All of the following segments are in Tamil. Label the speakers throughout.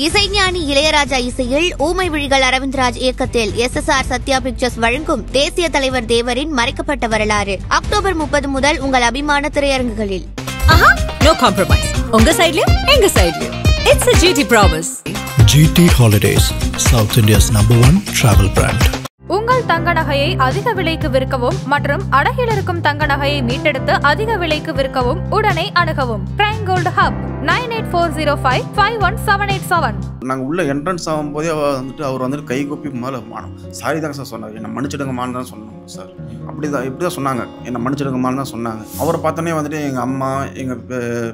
Speaker 1: இசைஞானி இளையராஜா இசையில் ஊமை விழிகள் அரவிந்த்ராஜ் இயக்கத்தில் SSR சத்யா பிக்சர்ஸ் வழங்கும் தேசிய தலைவர் தேவரின் மறைக்கப்பட்ட வரலாறு அக்டோபர் 30 முதல் உங்கள் அபிமான திரையரங்குகளில்.
Speaker 2: No compromise. உங்க சைடுலயும் எங்க சைடுலயும். It's a GT promise.
Speaker 3: GT Holidays, South India's #1 travel brand.
Speaker 4: உங்கள் தங்க நகையை அதிக விலைக்கு விற்கவும் மற்றும் அடகில் இருக்கும் தங்க நகையை மீட்டெடுத்து அதிக விலைக்கு விற்கவும் உடனே அணுகவும். Prime gold hub 9840551787.
Speaker 5: நாங்கள் உள்ள என்ட்ரன்ஸ் ஆகும்போதே அவர் வந்துட்டு கை கூப்பி மேலே மானம் சாரி தாங்க சார் சொன்னார், என்னை மன்னிச்சிடுங்கம்மான்னு தான் சொன்னாங்க சார். இப்படி தான் சொன்னாங்க, என்னை மன்னிச்சிடுங்கம்மான்னு தான் சொன்னாங்க. அவரை பார்த்தோன்னே வந்துட்டு எங்கள் அம்மா எங்கள்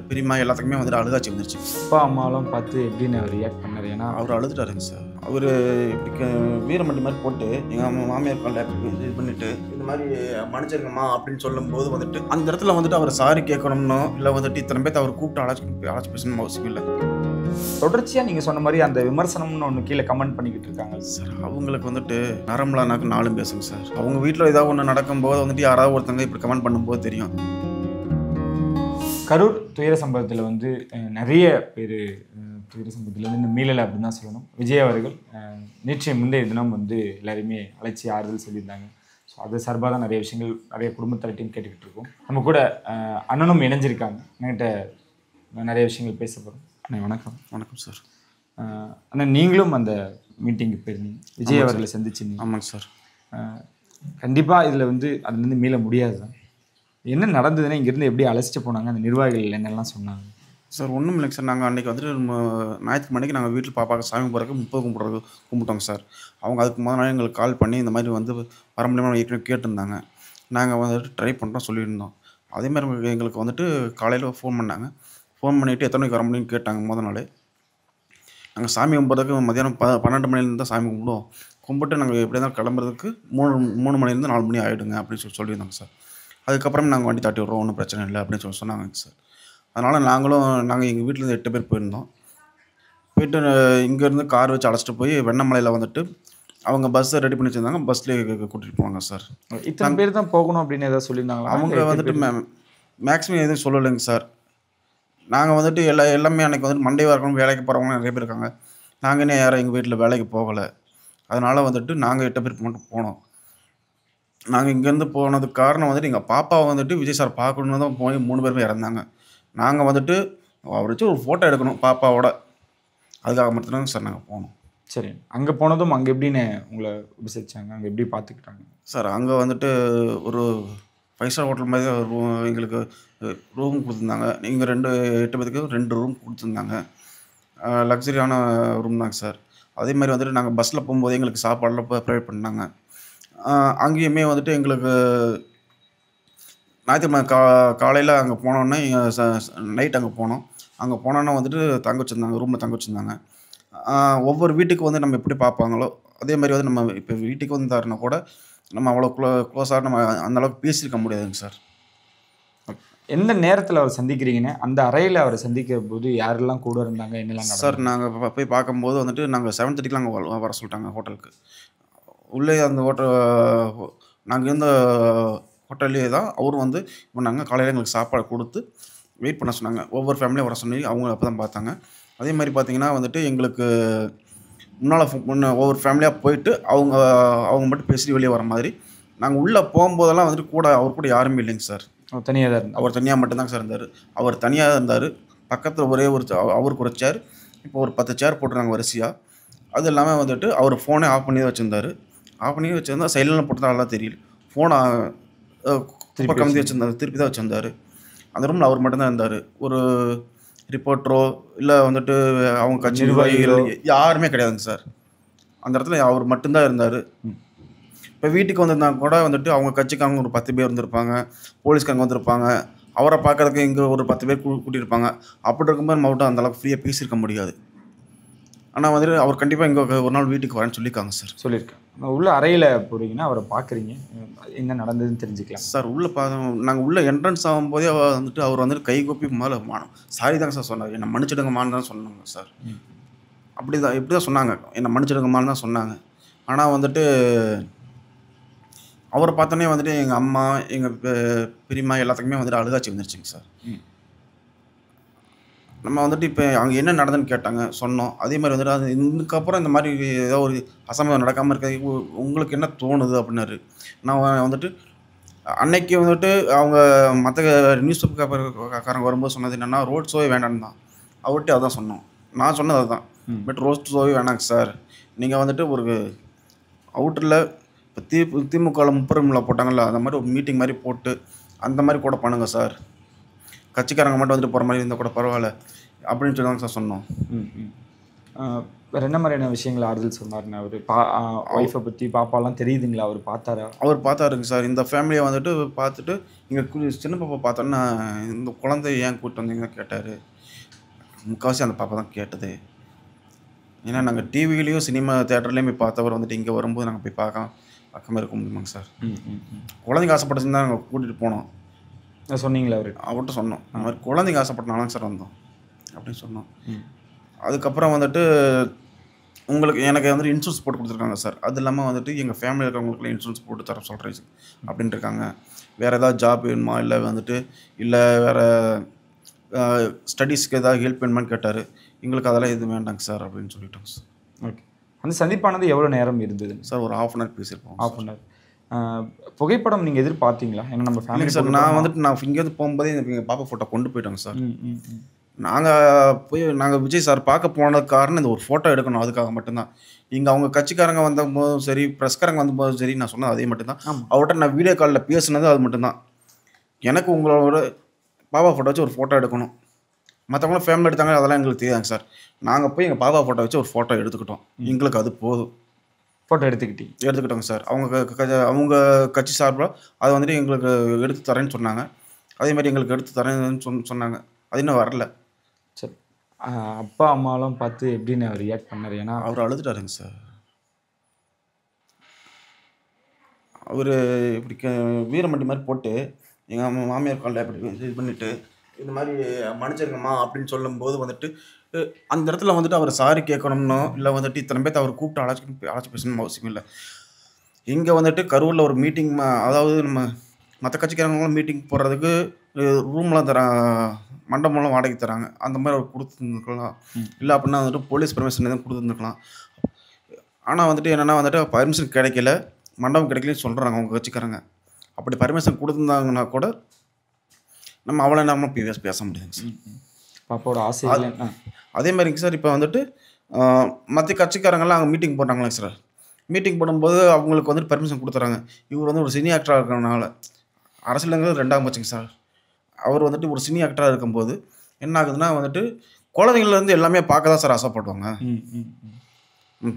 Speaker 5: பெரியம்மா எல்லாத்துக்குமே வந்துட்டு அழுகாச்சி வந்துருச்சு.
Speaker 6: அப்பா அம்மாலாம் பார்த்து எப்படின்னு அவர் ரியாக்ட் பண்ணார்? ஏன்னா
Speaker 5: அவர் அழுதுட்டாருங்க சார். அவர் இப்படி வீரமண்டி மாதிரி போட்டு எங்கள் மாமியார் கால் இது பண்ணிவிட்டு இந்த மாதிரி மன்னிச்சிருங்கம்மா அப்படின்னு சொல்லும்போது வந்துட்டு அந்த இடத்துல வந்துட்டு அவர் சாரி கேட்கணும்னோ இல்லை வந்துட்டு இத்தனை பேர்த்து அவர் கூப்பிட்டு அழைச்சி பேசணும்னு அவசியம் இல்லை.
Speaker 6: தொடர்ச்சியாக நீங்கள் சொன்ன மாதிரி அந்த விமர்சனம்னு ஒன்று கீழே கமெண்ட் பண்ணிக்கிட்டு இருக்காங்க
Speaker 5: சார். அவங்களுக்கு வந்துட்டு நரம்பலானாக்கு 4 பேசுங்க சார். அவங்க வீட்டில் ஏதாவது ஒன்று நடக்கும்போது வந்துட்டு யாராவது ஒருத்தங்க இப்படி கமெண்ட் பண்ணும்போது தெரியும்.
Speaker 6: கரூர் துயர சம்பவத்தில் வந்து நிறைய பேர் துயர சம்பவத்தில் வந்து மீளலை அப்படின்னு தான் சொல்லணும். விஜய் அவர்கள் நேற்றைய முந்தைய தினம் வந்து எல்லாருமே அழைச்சி ஆறுதல் சொல்லியிருந்தாங்க. ஸோ அது சார்பாக தான் நிறைய விஷயங்கள் நிறைய குடும்பத்தரட்டையும் கேட்டுக்கிட்டு இருக்கோம். நம்ம கூட அண்ணனும் இணைஞ்சிருக்காங்க. என்கிட்ட நிறைய விஷயங்கள் பேச போகிறோம். அண்ணா வணக்கம்.
Speaker 5: வணக்கம் சார்.
Speaker 6: அண்ணா நீங்களும் அந்த மீட்டிங்கு போயிருந்தீங்க, விஜய் அவர்களை சந்திச்சிருந்தீங்க.
Speaker 5: ஆமாங்க சார்.
Speaker 6: கண்டிப்பாக இதில் வந்து அதுலேருந்து மீள முடியாது தான். என்ன நடந்ததுன்னா இங்கேருந்து எப்படி அழைச்சிட்டு போனாங்க, அந்த நிர்வாகிகள் என்னெல்லாம் சொன்னாங்க?
Speaker 5: சார் ஒன்றும் இல்லைங்க சார். நாங்கள் அன்றைக்கி வந்துட்டு ஞாயிற்றுக்கு மணிக்கு நாங்கள் வீட்டில் பாப்பாவுக்கு சாமி போகிறதுக்கு 30 கும்பிட்டோங்க சார். அவங்க அதுக்கு முதல் நாள் எங்களுக்கு கால் பண்ணி இந்த மாதிரி வந்து வர முடியாமல் ஏற்கனவே கேட்டிருந்தாங்க. நாங்கள் வந்துட்டு ட்ரை பண்ணுறோம் சொல்லியிருந்தோம். அதேமாதிரி எங்களுக்கு வந்துட்டு காலையில் ஃபோன் பண்ணாங்க. ஃபோன் பண்ணிவிட்டு எத்தனை மணிக்கு வர முடியும்னு கேட்டாங்க. முதல் நாள் நாங்கள் சாமி கும்பிட்றதுக்கு மதியானம் 12 மணிலேருந்து தான் சாமி கும்பிடுவோம். கும்பிட்டு நாங்கள் எப்படி இருந்தாலும் கிளம்புறதுக்கு 3 மணிலேருந்து 4 மணி ஆகிடுங்க அப்படின்னு சொல்லியிருந்தாங்க சார். அதுக்கப்புறம் நாங்கள் வண்டி தாட்டி விட்றோம், ஒன்றும் பிரச்சனை இல்லை அப்படின்னு சொன்னாங்க சார். அதனால் நாங்கள் எங்கள் வீட்டிலேருந்து 8 பேர் போயிருந்தோம். போயிட்டு இங்கேருந்து கார் வச்சு அழைச்சிட்டு போய் வெண்ணமலையில் வந்துட்டு அவங்க பஸ்ஸை ரெடி பண்ணி வச்சுருந்தாங்க. பஸ்லேயே கூட்டிகிட்டு போவாங்க சார்.
Speaker 6: இத்தனை பேர் தான் போகணும் அப்படின்னு ஏதாவது சொல்லியிருந்தாங்களா?
Speaker 5: அவங்க வந்துட்டு மேக்ஸிமம் எதுவும் சொல்லலைங்க சார். நாங்கள் வந்துட்டு எல்லாமே அன்றைக்கி வந்துட்டு மண்டேவாக இருக்கணும், வேலைக்கு போகிறவங்க நிறைய பேர் இருக்காங்க. நாங்கள் இன்னும் யாரும் எங்கள் வீட்டில் வேலைக்கு போகலை. அதனால் வந்துட்டு நாங்கள் 8 பேர் மட்டும் போனோம். நாங்கள் இங்கேருந்து போனதுக்கு காரணம் வந்துட்டு எங்கள் பாப்பாவை வந்துட்டு விஜய் சார் பார்க்கணுன்னு தான் போய் 3 பேருமே இறந்தாங்க. நாங்கள் வந்துட்டு அவரை வச்சு ஒரு ஃபோட்டோ எடுக்கணும் பாப்பாவோட, அதுக்காக மட்டும்தாங்க சார் நாங்கள் போனோம்.
Speaker 6: சரி, அங்கே போனதும் அங்கே எப்படின்னு உங்களை உபசரிச்சாங்க, அங்கே எப்படி பார்த்துக்கிட்டாங்க?
Speaker 5: சார் அங்கே வந்துட்டு ஒரு 5 ஸ்டார் ஹோட்டல் மாதிரி எங்களுக்கு ரூம் கொடுத்துருந்தாங்க. நீங்கள் 8 பேருக்கு 2 ரூம் கொடுத்துருந்தாங்க. லக்ஸரியான ரூம் தாங்க சார். அதேமாதிரி வந்துட்டு நாங்கள் பஸ்ஸில் போகும்போது எங்களுக்கு சாப்பாடெலாம் ப்ரொவைட் பண்ணாங்க. அங்கேயுமே வந்துட்டு எங்களுக்கு ஞாயிற்றுக்கிழமை காலையில் அங்கே போனோன்னே நைட் அங்கே போனோம். அங்கே போனோன்னா வந்துட்டு தங்க வச்சுருந்தாங்க, ரூமில் தங்க வச்சுருந்தாங்க. ஒவ்வொரு வீட்டுக்கு வந்து நம்ம எப்படி பார்ப்பாங்களோ அதேமாதிரி வந்து நம்ம இப்போ வீட்டுக்கு வந்தாருன்னா கூட நம்ம அவ்வளோ க்ளோஸாக நம்ம அந்தளவுக்கு பேசியிருக்க முடியாதுங்க சார்.
Speaker 6: எந்த நேரத்தில் அவர் சந்திக்கிறீங்கன்னு அந்த அறையில் அவரை சந்திக்கிற போது யாரெல்லாம் கூட இருந்தாங்க, என்னெல்லாம்
Speaker 5: சார்? நாங்கள் போய் பார்க்கும்போது வந்துட்டு நாங்கள் 7:30க்கு அங்கே வர சொல்லிட்டாங்க ஹோட்டலுக்கு. உள்ளே அந்த நாங்கள் இருந்த ஹோட்டல்லே தான் அவரும் வந்து இப்போ நாங்கள் காலையில் எங்களுக்கு சாப்பாடு கொடுத்து வெயிட் பண்ண சொன்னாங்க. ஒவ்வொரு ஃபேமிலியும் வர சொன்னி அவங்க அப்போ தான் பார்த்தாங்க. அதே மாதிரி பார்த்திங்கன்னா வந்துட்டு எங்களுக்கு முன்னால் ஒவ்வொரு ஃபேமிலியாக போயிட்டு அவங்க மட்டும் பேசி வெளியே வர மாதிரி நாங்கள் உள்ளே போகும்போதெல்லாம் வந்துட்டு கூட அவர் கூட யாருமே இல்லைங்க சார்.
Speaker 6: அவர் தனியாக தான் இருந்தார்.
Speaker 5: அவர் தனியாக மட்டும்தாங்க சார் இருந்தார். அவர் தனியாக இருந்தார். பக்கத்தில் ஒரே அவருக்கு ஒரு சேர், இப்போ ஒரு 10 சேர் போட்டுருந்தாங்க வரிசையாக. அது இல்லாமல் வந்துட்டு அவர் ஃபோனே ஆஃப் பண்ணி தான் வச்சுருந்தார். ஆஃப் பண்ணி வச்சுருந்தா சைலண்டில் போட்டு நல்லா தெரியல. ஃபோனை கம்மி வச்சுருந்தார், திருப்பி தான் வச்சுருந்தார். அந்த ரூமில் அவர் மட்டும்தான் இருந்தார். ஒரு ரிப்போர்ட்டரோ இல்லை வந்துட்டு அவங்க கட்சி நிர்வாகிகள் யாருமே கிடையாதுங்க சார். அந்த இடத்துல அவர் மட்டும்தான் இருந்தார். இப்போ வீட்டுக்கு வந்திருந்தாங்க கூட வந்துட்டு அவங்க கட்சிக்காரங்க ஒரு 10 பேர் இருந்திருப்பாங்க, போலீஸ்காரங்க வந்திருப்பாங்க. அவரை பார்க்குறதுக்கு இங்கே ஒரு 10 பேர் கூட்டியிருப்பாங்க. அப்படி இருக்கும்போது நம்ம விட்டு அந்தளவுக்கு ஃப்ரீயாக பேசியிருக்க முடியாது. ஆனால் வந்துட்டு அவர் கண்டிப்பாக இங்கே ஒரு நாள் வீட்டுக்கு வரேன்னு சொல்லியிருக்காங்க சார்.
Speaker 6: சொல்லியிருக்கேன். உள்ள அறையில் போகிறீங்கன்னா அவரை பார்க்குறீங்க, என்ன நடந்ததுன்னு தெரிஞ்சுக்கலாம்
Speaker 5: சார். உள்ளே நாங்கள் உள்ளே என்ட்ரன்ஸ் ஆகும்போதே வந்துட்டு அவர் வந்துட்டு கை கூப்பி மேலே மானம் சாரி தாங்க சார் சொன்னார், என்னை மன்னிச்சிடுங்கம்மான்னு தான் சொன்னாங்க சார். இப்படி தான் சொன்னாங்க, என்னை மன்னிச்சிடுங்கம்மான்னு தான் சொன்னாங்க. ஆனால் வந்துட்டு அவரை பார்த்தோன்னே வந்துட்டு எங்கள் அம்மா எங்கள் பெரியம்மா எல்லாத்துக்குமே வந்துட்டு அழுகாச்சி வந்துருச்சுங்க சார். நம்ம வந்துட்டு இப்போ அங்கே என்ன நடந்துன்னு கேட்டாங்க, சொன்னோம். அதே மாதிரி வந்துட்டு அது இதுக்கப்புறம் இந்த மாதிரி ஏதோ ஒரு அசம்பாவிதம் நடக்காமல் இருக்க உங்களுக்கு என்ன தோணுது அப்படின்னாரு. நான் வந்துட்டு அன்னைக்கு வந்துட்டு அவங்க மற்ற நியூஸ் பேப்பர்காரங்க வரும்போது சொன்னது என்னென்னா, ரோட் ஷோவே வேண்டான்னு தான். அவர்கிட்ட அதான் சொன்னோம். நான் சொன்னது அதுதான். பட் ரோட் ஷோவே வேணாங்க சார். நீங்கள் வந்துட்டு ஒரு அவுட்டரில் இப்போ திமுகவில் 30 போட்டாங்கல்ல, அந்த மாதிரி ஒரு மீட்டிங் மாதிரி போட்டு அந்த மாதிரி கூட பண்ணுங்கள் சார். கட்சிக்காரங்க மட்டும் வந்துட்டு போகிற மாதிரி இருந்தால் கூட பரவாயில்ல அப்படின்னு சொல்லி தான் சார் சொன்னோம்.
Speaker 6: வேறு என்ன மாதிரியான விஷயங்கள் ஆறுதல் சொன்னார்ண்ணா? அவர் ஒய்ஃபை பற்றி பாப்பாலாம் தெரியுதுங்களா? அவர் பார்த்தாரா?
Speaker 5: அவர் பார்த்தாருங்க சார். இந்த ஃபேமிலியை வந்துட்டு பார்த்துட்டு இங்கே சின்ன பாப்பா பார்த்தோன்னா இந்த குழந்தைய ஏன் கூப்பிட்டு வந்தீங்கன்னு கேட்டார். முக்கால்வாசி அந்த பாப்பா தான் கேட்டது. ஏன்னா நாங்கள் டிவிலையும் சினிமா தேட்டர்லேயும் போய் பார்த்தவர் வந்துட்டு இங்கே வரும்போது நாங்கள் போய் பார்க்காம இருக்க முடியுமாங்க சார்? குழந்தைங்க ஆசைப்பட்டுச்சுன்னு தான் நாங்கள் கூட்டிகிட்டு போனோம்.
Speaker 6: சொன்னீங்களா?
Speaker 5: அவர்கிட்ட சொன்னோம். அந்த மாதிரி குழந்தைங்க ஆசைப்பட்டனாலும் சார் வந்தோம் அப்படின்னு சொன்னோம். அதுக்கப்புறம் வந்துட்டு எனக்கு வந்துட்டு இன்சூரன்ஸ் போட்டு கொடுத்துருக்காங்க சார். அது இல்லாமல் வந்துட்டு எங்கள் ஃபேமிலியில் இருக்கிறவங்களுக்குலாம் இன்சூரன்ஸ் போட்டு தர சொல்கிறேன் அப்படின்ட்டு இருக்காங்க. வேறு ஏதாவது ஜாப் வேணுமா, இல்லை வந்துட்டு இல்லை வேறு ஸ்டடீஸ்க்கு ஏதாவது ஹெல்ப் வேணுமான்னு கேட்டார். எங்களுக்கு அதெல்லாம் எதுவும் வேண்டாங்க சார் அப்படின்னு சொல்லிட்டோங்க சார்.
Speaker 6: ஓகே. அந்த சந்திப்பானது எவ்வளோ நேரம் இருந்தது
Speaker 5: சார்? ஒரு 1/2 hour பேசியிருப்போம்.
Speaker 6: 1/2 hour. புகைப்படம் நீங்கள் எதிர்பார்த்தீங்களா? ஏன்னா நம்ம ஃபேமிலி
Speaker 5: சார், நான் வந்துட்டு இங்கேருந்து போகும்போதே எங்கள் பாப்பா ஃபோட்டோ கொண்டு போயிட்டோங்க சார். நாங்கள் விஜய் சார் பார்க்க போனதுக்கு காரணம் இந்த ஒரு ஃபோட்டோ எடுக்கணும், அதுக்காக மட்டும்தான். இங்கே அவங்க கட்சிக்காரங்க வந்தபோதும் சரி, ப்ரெஸ்காரங்க வந்தபோதும் சரி, நான் சொன்னது அதே மட்டும்தான். அவர்கிட்ட நான் வீடியோ காலில் பேசுனது அது மட்டும்தான். எனக்கு உங்களோட பாப்பா ஃபோட்டோ வச்சு ஒரு ஃபோட்டோ எடுக்கணும். மற்றவங்களும் ஃபேமிலி எடுத்தாங்க, அதெல்லாம் எங்களுக்கு தெரியாதுங்க சார். நாங்கள் போய் எங்கள் பாப்பா ஃபோட்டோ வச்சு ஒரு ஃபோட்டோ எடுத்துக்கிட்டோம். எங்களுக்கு அது போதும்.
Speaker 6: ஃபோட்டோ எடுத்துக்கிட்டோங்க
Speaker 5: சார். அவங்க கட்சி சார்பாக அதை வந்துட்டு எங்களுக்கு எடுத்து தரேன்னு சொன்னாங்க. அதே மாதிரி எங்களுக்கு எடுத்து தரேன்னு சொன்னாங்க. அது இன்னும் வரல.
Speaker 6: சரி. அப்பா அம்மாலாம் பார்த்து எப்படின்னு அவர் ரியாக்ட் பண்ணார்? ஏன்னா
Speaker 5: அவர் அழுதுட்டாருங்க சார். அவர் இப்படி வீரமண்டி மாதிரி போட்டு எங்கள் மாமியார் காலில் இப்படி இது பண்ணிவிட்டு இந்த மாதிரி மன்னிச்சிருங்கம்மா அப்படின்னு சொல்லும்போது வந்துட்டு அந்த இடத்துல வந்துட்டு அவர் சாரி கேட்கணும்னோ இல்லை வந்துட்டு இத்தனை பேர்த்து அவர் கூப்பிட்டு அழைச்சி பேசணும்னு அவசியம் இல்லை. இங்கே வந்துட்டு கரூரில் ஒரு மீட்டிங், அதாவது நம்ம மற்ற கட்சிக்காரங்களும் மீட்டிங் போடுறதுக்கு ரூம்லாம் மண்டபம்லாம் வாடகை தராங்க. அந்த மாதிரி அவர் கொடுத்துருந்துருக்கலாம். இல்லை அப்படின்னா வந்துட்டு போலீஸ் பர்மிஷன் எதுவும் கொடுத்துருந்துருக்கலாம். ஆனால் வந்துட்டு என்னென்னா வந்துட்டு பர்மிஷன் கிடைக்கல, மண்டபம் கிடைக்கலன்னு சொல்கிறாங்க அவங்க கட்சிக்காரங்க. அப்படி பர்மிஷன் கொடுத்துருந்தாங்கன்னா கூட நம்ம அவ்வளோ நேரமாக பேச முடியுதுங்க சார்.
Speaker 6: பாப்பாவோட ஆசை.
Speaker 5: அதே மாதிரிங்க சார், இப்போ வந்துட்டு மற்ற கட்சிக்காரங்கெல்லாம் அங்கே மீட்டிங் போட்டாங்களே சார். மீட்டிங் போடும்போது அவங்களுக்கு வந்துட்டு பர்மிஷன் கொடுத்துறாங்க. இவர் வந்து ஒரு சினி ஆக்டராக இருக்கிறனால, அரசியலுங்கிறது 2ஆம் பட்சங்க சார். அவர் வந்துட்டு ஒரு சினி ஆக்டராக இருக்கும்போது என்ன ஆகுதுன்னா வந்துட்டு குழந்தைங்கள்லேருந்து எல்லாமே பார்க்க தான் சார் ஆசைப்படுவாங்க.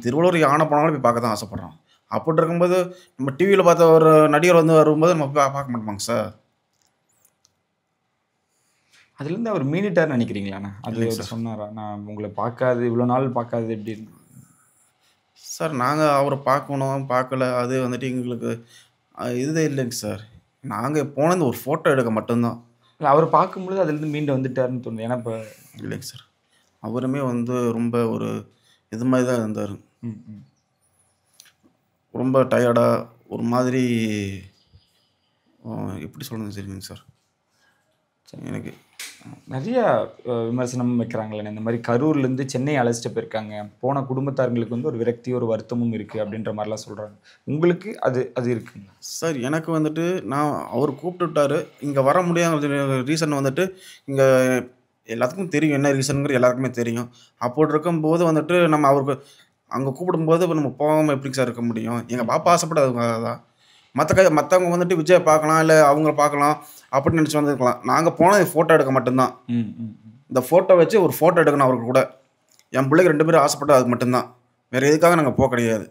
Speaker 5: திருவள்ளூர் யானை போனாலும் போய் பார்க்க தான் ஆசைப்படுறோம். அப்படி இருக்கும்போது நம்ம டிவியில் பார்த்த ஒரு நடிகர் வந்து வரும்போது நம்ம பார்க்க மாட்டோமாங்க சார்?
Speaker 6: அதுலேருந்து அவர் மீனிட்டார்னு நினைக்கிறீங்களாண்ணா? அது சொன்னாரா? நான் உங்களை இவ்வளோ நாள் பார்க்காது எப்படின்னு
Speaker 5: சார்? நாங்கள் அவரை பார்க்கல, அது வந்துட்டு எங்களுக்கு இதுதே இல்லைங்க சார். நாங்கள் போனது ஒரு ஃபோட்டோ எடுக்க மட்டும்தான்.
Speaker 6: இல்லை, அவர் பார்க்கும்பொழுது அதுலேருந்து மீண்டு வந்துட்டாருன்னு தோணுது. ஏன்னா இப்போ
Speaker 5: இல்லைங்க சார், அவருமே வந்து ரொம்ப ஒரு இது மாதிரி தான் இருந்தார். ரொம்ப டயர்டாக ஒரு மாதிரி எப்படி சொல்கிறது சரிங்க சார். எனக்கு
Speaker 6: நிறைய விமர்சனம் வைக்கிறாங்களே, இந்த மாதிரி கரூர்லேருந்து சென்னை அழைச்சிட்டு போயிருக்காங்க, போன குடும்பத்தார்களுக்கு வந்து ஒரு விரக்தி ஒரு வருத்தமும் இருக்குது அப்படின்ற மாதிரிலாம் சொல்கிறாங்க. உங்களுக்கு அது இருக்குங்க
Speaker 5: சார்? எனக்கு வந்துட்டு அவர் கூப்பிட்டுட்டாரு, இங்கே வர முடியாத ரீசன் வந்துட்டு இங்கே எல்லாத்துக்கும் தெரியும், என்ன ரீசனுங்கிற எல்லாருக்குமே தெரியும். அப்படி இருக்கும்போது வந்துட்டு நம்ம அவருக்கு அங்கே கூப்பிடும்போது நம்ம போகாமல் எப்படிங்க சார் இருக்க முடியும்? எங்கள் பாப்பா ஆசைப்படாதுங்க தான். மற்றவங்க வந்துட்டு விஜய் பார்க்கலாம், இல்லை அவங்க பார்க்கலாம் அப்படின்னு நினச்சி வந்துருக்கலாம். நாங்கள் போனால் ஃபோட்டோ எடுக்க மட்டும்தான். இந்த ஃபோட்டோ வச்சு ஒரு ஃபோட்டோ எடுக்கணும் அவருக்கு கூட. என் பிள்ளைக்கு 2 பேரும் ஆசைப்பட்டு அதுக்கு மட்டும்தான், வேறு எதுக்காக நாங்கள் போக கிடையாது.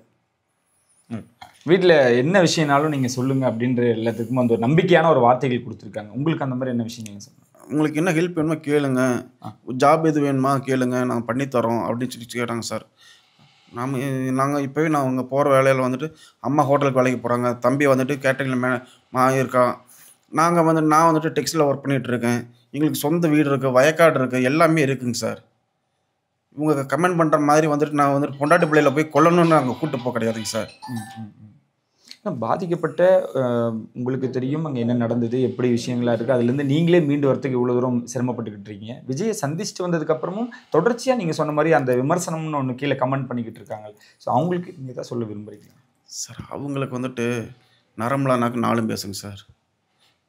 Speaker 6: வீட்டில் என்ன விஷயம்னாலும் நீங்கள் சொல்லுங்கள் அப்படின்ற எல்லாத்துக்கும் அந்த ஒரு நம்பிக்கையான ஒரு வார்த்தைகள் கொடுத்துருக்காங்க. உங்களுக்கு அந்த மாதிரி என்ன விஷயங்கள் சொல்லுங்கள்?
Speaker 5: உங்களுக்கு என்ன ஹெல்ப் வேணுமா கேளுங்க, ஜாப் எது வேணுமா கேளுங்க, நாங்கள் பண்ணித்தரோம் அப்படின்னு சொல்லி கேட்டாங்க சார். நாங்கள் இப்போவே அவங்க போகிற வேலையில் வந்துட்டு அம்மா ஹோட்டலுக்கு வேலைக்கு போகிறாங்க, தம்பி வந்துட்டு கேட்டரிங்கில் இருக்கான். நான் வந்துட்டு டெக்ஸ்டைலில் ஒர்க் பண்ணிகிட்ருக்கேன். எங்களுக்கு சொந்த வீடு இருக்குது, வயக்காடு இருக்குது, எல்லாமே இருக்குங்க சார். இவங்க கமெண்ட் பண்ணுற மாதிரி வந்துட்டு நான் வந்துட்டு பொண்டாட்டி பிள்ளையில் போய் கொல்லணும்னு நாங்கள் கூப்பிட்டு போக கிடையாதுங்க சார்.
Speaker 6: பாதிக்கப்பட்ட உங்களுக்கு தெரியும் அங்கே என்ன நடந்தது, எப்படி விஷயங்களா இருக்குது, அதுலேருந்து நீங்களே மீண்டு வரத்துக்கு இவ்வளோ தூரம் சிரமப்பட்டுக்கிட்டு இருக்கீங்க. விஜயை சந்திச்சுட்டு வந்ததுக்கப்புறமும் தொடர்ச்சியாக நீங்கள் சொன்ன மாதிரி அந்த விமர்சனம்னு ஒன்று கீழே கமெண்ட் பண்ணிக்கிட்டு இருக்காங்க. ஸோ அவங்களுக்கு நீங்கள் தான் சொல்ல விரும்புகிறீங்களா?
Speaker 5: சார் அவங்களுக்கு வந்துட்டு நரம்பலானாக்கு நாளும் பேசுங்க சார்.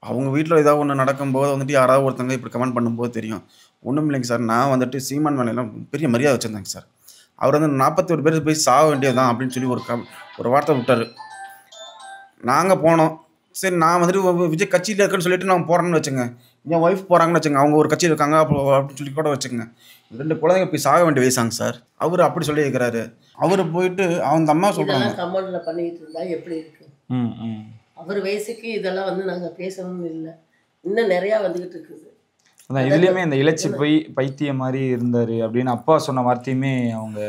Speaker 5: அவங்க வீட்டில் ஏதாவது ஒன்று நடக்கும்போது வந்துட்டு யாராவது ஒருத்தங்க இப்படி கமெண்ட் பண்ணும்போது தெரியும். ஒன்றும் இல்லைங்க சார், நான் வந்துட்டு சீமான் மேலாம் பெரிய மரியாதை வச்சுருந்தேங்க சார். அவர் வந்து 41 பேர் போய் சாக வேண்டியதுதான் அப்படின்னு சொல்லி ஒரு வார்த்தை விட்டார். நாங்கள் போனோம். சரி, நான் வந்துட்டு விஜய் கட்சியில் இருக்குன்னு சொல்லிட்டு நான் போகிறேன்னு வச்சுங்க, என் ஒய்ஃப் போகிறாங்கன்னு வச்சுங்க, அவங்க ஒரு கட்சியில் இருக்காங்க அப்படின்னு சொல்லி கூட வச்சுங்க, 2 குழந்தைங்க போய் சாக வேண்டிய வயசாங்க சார். அவர் அப்படி சொல்லி இருக்கிறாரு. அவர் போயிட்டு அந்த அம்மா சொல்கிறாங்க
Speaker 7: கமெண்ட்ல பண்ணிட்டு இருந்தா எப்படி இருக்கு? அவர் வயசுக்கு இதெல்லாம் வந்து நாங்கள் பேசணும்னு இல்லை, இன்னும் நிறையா வந்துக்கிட்டு இருக்குது.
Speaker 6: அதான் இதுலேயுமே இந்த இலச்சி போய் பைத்தியம் மாதிரி இருந்தார் அப்படின்னு அப்பா சொன்ன வார்த்தையுமே அவங்க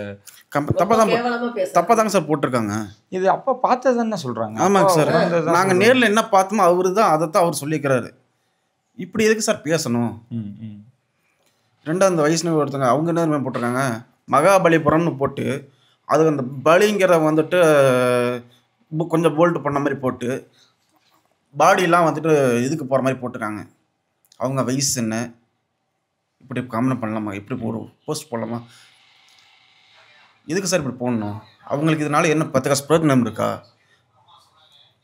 Speaker 5: தப்பாக தாங்க சார் போட்டிருக்காங்க.
Speaker 6: இது அப்பா பார்த்ததுன்னு சொல்கிறாங்க.
Speaker 5: ஆமாங்க சார், நாங்கள் நேரில் என்ன பார்த்தோமோ அவரு தான் அதைத்தான் அவர் சொல்லியிருக்கிறாரு. இப்படி எதுக்கு சார் பேசணும்? 2 அந்த வைஷ்ணவி ஒருத்தங்க அவங்க என்ன போட்டிருக்காங்க, மகாபலிபுரம்னு போட்டு அது அந்த பலிங்கிறத வந்துட்டு கொஞ்சம் போல்ட் பண்ண மாதிரி போட்டு பாடியெலாம் வந்துட்டு இதுக்கு போகிற மாதிரி போட்டிருக்காங்க. அவங்க வயசு என்ன, இப்படி கமெண்ட் பண்ணலாமா, இப்படி ஒரு போஸ்ட் போடலாமா? எதுக்கு சார் இப்படி போடணும்? அவங்களுக்கு இதனால என்ன 10 காசு பிரயோஜனம் இருக்கா?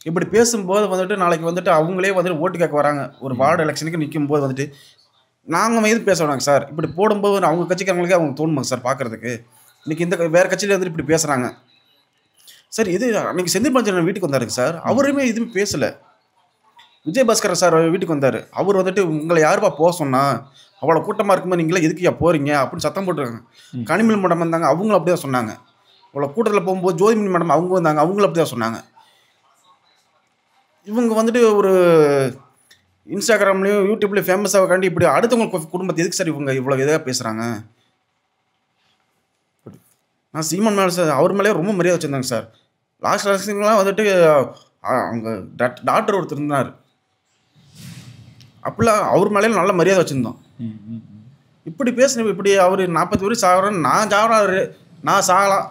Speaker 5: இப்படி பேசும்போது வந்துட்டு நாளைக்கு வந்துட்டு அவங்களே வந்துட்டு ஓட்டு கேட்க வராங்க. ஒரு வார்டு எலெக்ஷனுக்கு நிற்கும் போது வந்துட்டு நாங்கள் எது பேச வேணாங்க சார். இப்படி போடும்போது அவங்க கட்சிக்காரங்களுக்கே அவங்க தோணுமாங்க சார் பார்க்குறதுக்கு. இன்றைக்கி இந்த வேறு கட்சியில் வந்துட்டு இப்படி பேசுகிறாங்க சார். இது அன்றைக்கி செந்தில் பாலாஜி வீட்டுக்கு வந்தாருங்க சார், அவருமே எதுவுமே பேசலை. விஜயபாஸ்கர் சார் வீட்டுக்கு வந்தார். அவர் வந்துட்டு உங்களை யாருப்பா போக சொன்னா, அவ்வளோ கூட்டமாக இருக்கும்போது நீங்களே எதுக்குயா போகிறீங்க அப்படின்னு சத்தம் போட்டுருக்காங்க. கனிமொழி மேடம் வந்தாங்க, அவங்களும் அப்படி தான் சொன்னாங்க. அவ்வளோ கூட்டத்தில் போகும்போது ஜோதிமணி மேடம் அவங்க வந்தாங்க, அவங்களும் அப்படி தான் சொன்னாங்க. இவங்க வந்துட்டு ஒரு இன்ஸ்டாகிராம்லேயும் யூடியூப்லேயும் ஃபேமஸாக காண்டி இப்படி அடுத்தவங்களுக்கு குடும்பத்தை எதுக்கு சார் இவங்க இவ்வளோ இதாக பேசுகிறாங்க? நான் சீமான் மேலே சார் அவர் மேலேயே ரொம்ப மரியாதை வச்சுருந்தாங்க சார். லாஸ்ட் எலெக்ஷன்லாம் வந்துட்டு அவங்க டாக்டர் ஒருத்தர் இருந்தார், அப்படிலாம் அவர் மேலே நல்ல மரியாதை வச்சுருந்தோம். இப்படி பேசுனது இப்படி அவர் 40 பேர் சாகிறேன்னு நான் சாகிறாரு, நான் சாகலாம்,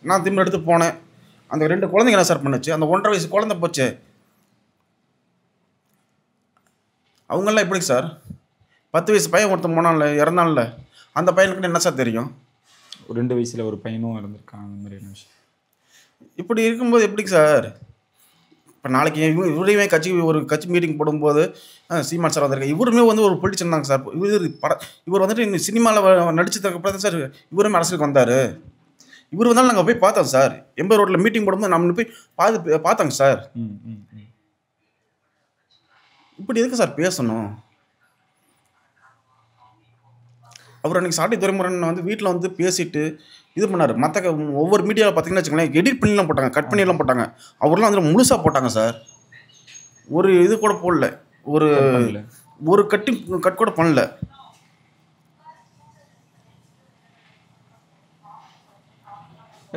Speaker 5: நான் திரும்ப எடுத்து போனேன். அந்த 2 குழந்தைங்க என்ன சார் பண்ணுச்சு? அந்த 1.5 வயசு குழந்தை போச்சு. அவங்கெல்லாம் எப்படி சார்? 10 வயசு பையன் ஒருத்தன் போனான்ல, இறந்தான்ல, அந்த பையனுக்கு என்ன சார் தெரியும்?
Speaker 6: 2 வயசில் ஒரு பையனும் இறந்துருக்காங்க. அந்த மாதிரியான விஷயம்
Speaker 5: இப்படி இருக்கும்போது எப்படிங்க சார்? இப்போ நாளைக்கு இவரையுமே ஒரு கட்சி மீட்டிங் போடும்போது சீமான் சார் வந்திருக்காரு. இவருமே வந்து ஒரு பொலிட்டிஷியன் தாங்க சார். இவர் வந்துட்டு இந்த சினிமாவில் நடிச்சதுக்கப்புறம் தான் சார் இவருமே அரசியலுக்கு வந்தார். இவர் வந்தாலும் நாங்கள் போய் பார்த்தோம் சார். எம்பர் ரோட்டில் மீட்டிங் போடும்போது நம்ம போய் பார்த்தோங்க சார். இப்படி எதுக்கு சார் பேசணும்? அவர் அன்றைக்கி சாட்டை துரைமுருகன் வந்து வீட்டில் வந்து பேசிட்டு இது பண்ணார். மற்ற ஒவ்வொரு மீடியாவில் பார்த்தீங்கன்னா வச்சுக்கோங்களேன், எடிட் பண்ணிலாம் போட்டாங்க, கட் பண்ணிலாம் போட்டாங்க. அவர்லாம் வந்து முழுசாக போட்டாங்க சார். ஒரு இது கூட போடல, ஒரு கட் கூட பண்ணல.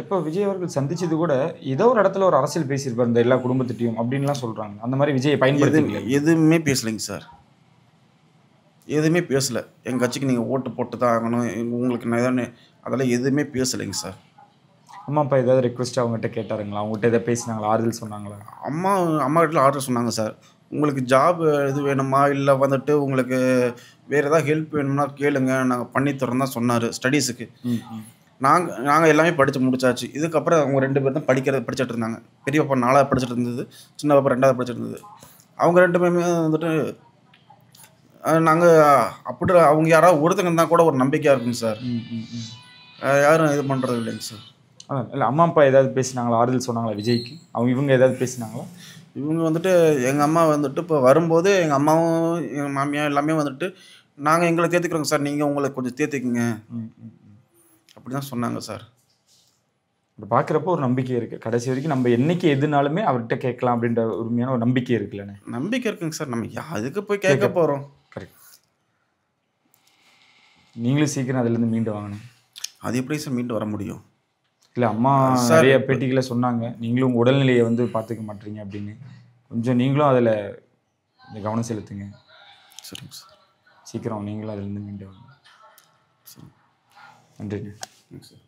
Speaker 6: இப்போ விஜய் அவர்கள் சந்திச்சது கூட ஏதோ ஒரு இடத்துல ஒரு அரசியல் பேசியிருப்பார் இந்த எல்லா குடும்பத்திட்டையும் அப்படின்லாம் சொல்கிறாங்க. அந்த மாதிரி விஜயை பயன்படுத்தி
Speaker 5: எதுவுமே பேசலைங்க சார், எதுவுமே பேசலை. எங்கள் கட்சிக்கு நீங்கள் ஓட்டு போட்டு தான் ஆகணும், உங்களுக்கு நான் அதெல்லாம் எதுவுமே பேசலைங்க சார்.
Speaker 6: அம்மா அப்பா ஏதாவது ரெக்வஸ்ட் அவங்ககிட்ட கேட்டாருங்களா? அவங்ககிட்ட எதாவது பேசினாங்களா? ஆறுதல் சொன்னாங்களா?
Speaker 5: அம்மா கிட்ட ஆர்டர் சொன்னாங்க சார். உங்களுக்கு ஜாப் இது வேணுமா, இல்லை வந்துட்டு உங்களுக்கு வேறு ஏதாவது ஹெல்ப் வேணும்னா கேளுங்க, நாங்கள் பண்ணித்தரோம் தான் சொன்னார். ஸ்டடீஸுக்கு நாங்கள் எல்லாமே படித்து முடிச்சாச்சு. இதுக்கப்புறம் அவங்க 2 பேர் தான் படிச்சுட்டு இருந்தாங்க. பெரிய பாப்பா 4வது படிச்சுட்டு இருந்தது, சின்ன பாப்பா 2வது படிச்சுட்டு இருந்தது. அவங்க 2 பேருமே வந்துட்டு நாங்கள் அப்படி அவங்க யாராவது ஒருத்தங்க இருந்தால் கூட ஒரு நம்பிக்கையாக இருக்குங்க சார். யாரும் இது பண்ணுறது இல்லைங்க சார்.
Speaker 6: இல்லை, அம்மா அப்பா ஏதாவது பேசினாங்களா? ஆறுதல் சொன்னாங்களா விஜய்க்கு? இவங்க ஏதாவது பேசினாங்களா?
Speaker 5: இவங்க வந்துட்டு எங்கள் அம்மா வந்துட்டு இப்போ வரும்போது எங்கள் அம்மாவும் எங்கள் மாமியார் எல்லாமே வந்துட்டு நாங்கள் எங்களை தேர்த்திக்கிறோங்க சார், நீங்கள் உங்களை கொஞ்சம் தேர்த்திக்குங்க அப்படி தான் சொன்னாங்க சார்.
Speaker 6: இப்போ பார்க்குறப்போ ஒரு நம்பிக்கை இருக்குது. கடைசி வரைக்கும் நம்ம என்றைக்கு எதுனாலுமே அவர்கிட்ட கேட்கலாம் அப்படின்ற உண்மையான ஒரு நம்பிக்கை இருக்குல்லண்ணே?
Speaker 5: நம்பிக்கை இருக்குங்க சார். நம்ம அதுக்கு போய் கேட்க போகிறோம்.
Speaker 6: கரெக்ட். நீங்களும் சீக்கிரம் அதுலேருந்து மீண்டு வாங்கணும்.
Speaker 5: அது எப்படி சார் மீண்டு வர முடியும்?
Speaker 6: இல்லை, அம்மா நிறைய பேட்டிகளை சொன்னாங்க, நீங்களும் உங்கள் உடல்நிலையை வந்து பார்த்துக்க மாட்டீங்க அப்படின்னு. கொஞ்சம் நீங்களும் அதில் கவனம் செலுத்துங்க.
Speaker 5: சரிங்க சார்.
Speaker 6: சீக்கிரம் நீங்களும் அதுலேருந்து மீண்டு வாங்க.
Speaker 5: சரி,
Speaker 6: நன்றிங்க.
Speaker 5: சார்.